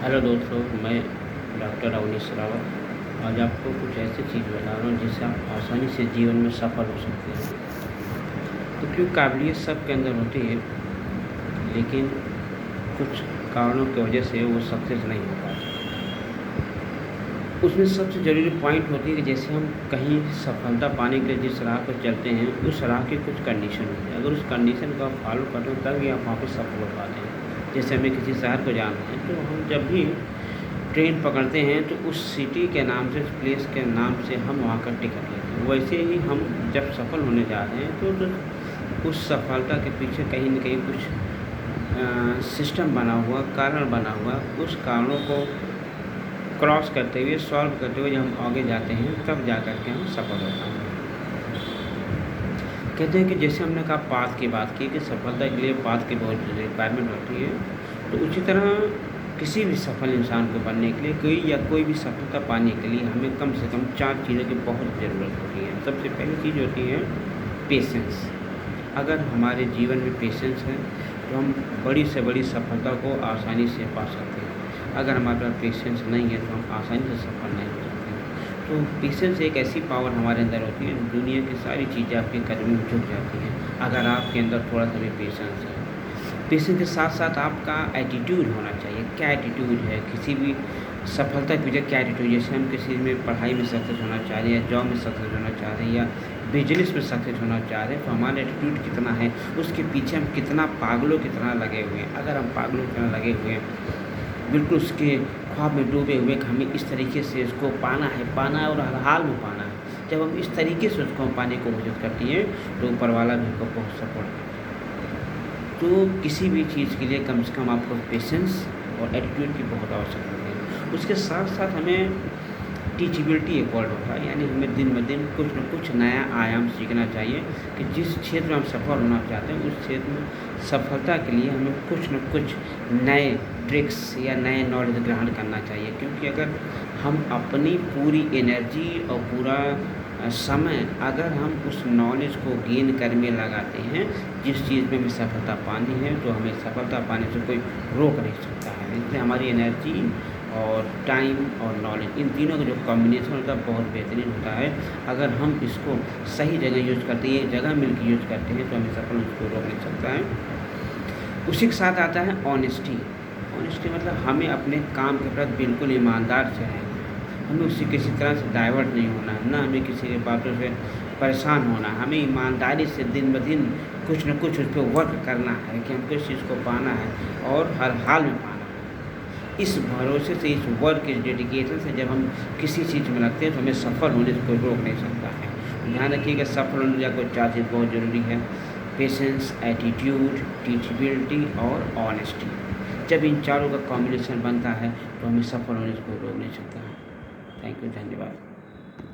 Hello दोस्तों, मैं doctor Awanish Rawat आज आपको कुछ ऐसी चीज़ बता रहा हूँ जिससे आप आसानी से जीवन में सफल हो सकते हैं। तो क्योंकि काबिलियत सबके अंदर होती है, लेकिन कुछ कारणों की वजह से वो सक्सेस नहीं हो पाता। उसमें सबसे ज़रूरी पॉइंट होती है कि जैसे हम कहीं सफलता पाने के लिए जिस राह पर चलते हैं, उस राह की कुछ कंडीशन होती है। अगर उस कंडीशन को आप फॉलो करते हैं तभी आप वहाँ पर सफल हो पाते हैं। जैसे हमें किसी शहर को जाना है, तो हम जब भी ट्रेन पकड़ते हैं तो उस सिटी के नाम से, उस प्लेस के नाम से हम वहाँ का टिकट लेते हैं। वैसे ही हम जब सफल होने जा रहे हैं तो उस सफलता के पीछे कहीं न कहीं कुछ सिस्टम बना हुआ, कारण बना हुआ, उस कारणों को क्रॉस करते हुए, सॉल्व करते हुए जब हम आगे जाते हैं तब जा कर के हम सफल होते हैं। कहते हैं कि जैसे हमने कहा पाथ की बात की कि सफलता के लिए पाथ की बहुत रिक्वायरमेंट होती है, तो उसी तरह किसी भी सफल इंसान को बनने के लिए कोई भी सफलता पाने के लिए हमें कम से कम 4 चीज़ों की बहुत ज़रूरत होती है। सबसे पहली चीज़ होती है पेशेंस। अगर हमारे जीवन में पेशेंस है तो हम बड़ी से बड़ी सफलता को आसानी से पा सकते हैं। अगर हमारे पास पेशेंस नहीं है तो हम आसानी से सफल नहीं हो सकते। तो पेशेंस एक ऐसी पावर हमारे अंदर होती है, दुनिया की सारी चीज़ें आपके कदम में झुक जाती हैं अगर आपके अंदर थोड़ा सा भी पेशेंस है। पेशेंस के साथ साथ आपका एटीट्यूड होना चाहिए। क्या एटीट्यूड है किसी भी सफलता की वजह? क्या एटीट्यूड? जैसे हम किसी में पढ़ाई में सक्सेस होना चाह रहे हैं, या जॉब में सक्सेस होना चाह रहे हैं, या बिजनेस में सक्सेस होना चाह रहे हैं, तो हमारा एटीट्यूड कितना है, उसके पीछे हम कितना पागलों की तरह लगे हुए हैं। अगर हम पागलों की तरह लगे हुए हैं, बिल्कुल उसके ख्वाब में डूबे हुए कि हमें इस तरीके से उसको पाना है और हर हाल में पाना है। जब हम इस तरीके से उसको पाने को कोशिश करती हैं तो ऊपर वाला भी हमको बहुत सपोर्ट करता है। तो किसी भी चीज़ के लिए कम से कम आपको पेशेंस और एटीट्यूड की बहुत आवश्यकता है। उसके साथ साथ हमें टीचेबिलिटी एक वर्ड होता है, यानी हमें दिन ब दिन कुछ न कुछ नया आयाम सीखना चाहिए कि जिस क्षेत्र में हम सफल होना चाहते हैं उस क्षेत्र में सफलता के लिए हमें कुछ न कुछ नए ट्रिक्स या नए नॉलेज ग्रहण करना चाहिए। क्योंकि अगर हम अपनी पूरी एनर्जी और पूरा समय अगर हम उस नॉलेज को गेन करने में लगाते हैं, जिस चीज़ में हमें सफलता पानी है, तो हमें सफलता पाने से कोई रोक नहीं सकता है। इसलिए हमारी एनर्जी और टाइम और नॉलेज, इन तीनों का जो कॉम्बिनेशन होता है बहुत बेहतरीन होता है। अगर हम इसको सही जगह यूज़ करते हैं, एक जगह मिलकर यूज़ करते हैं, तो हमें सफल उसको रोक नहीं सकता है। उसी के साथ आता है ऑनेस्टी। ऑनेस्टी मतलब हमें अपने काम के प्रति बिल्कुल ईमानदार से रहना है। हमें उससे किसी तरह से डाइवर्ट नहीं होना है, ना हमें किसी की बातों से परेशान होना है। हमें ईमानदारी से दिन ब दिन कुछ न कुछ उस पर वर्क करना है कि हमको इस चीज़ को पाना है और हर हाल में पाना है। इस भरोसे से, इस वर्क, इस डेडिकेशन से जब हम किसी चीज़ में लगते हैं तो हमें सफल होने से कोई रोक नहीं सकता है। ध्यान रखिएगा, सफल होने का कोई 4 चीज़ बहुत ज़रूरी है: पेशेंस, एटीट्यूड, टीचेबिलिटी और ऑनेस्टी। जब इन चारों का कॉम्बिनेशन बनता है तो हमें सफल होने से कोई रोक नहीं सकता है। थैंक यू, धन्यवाद।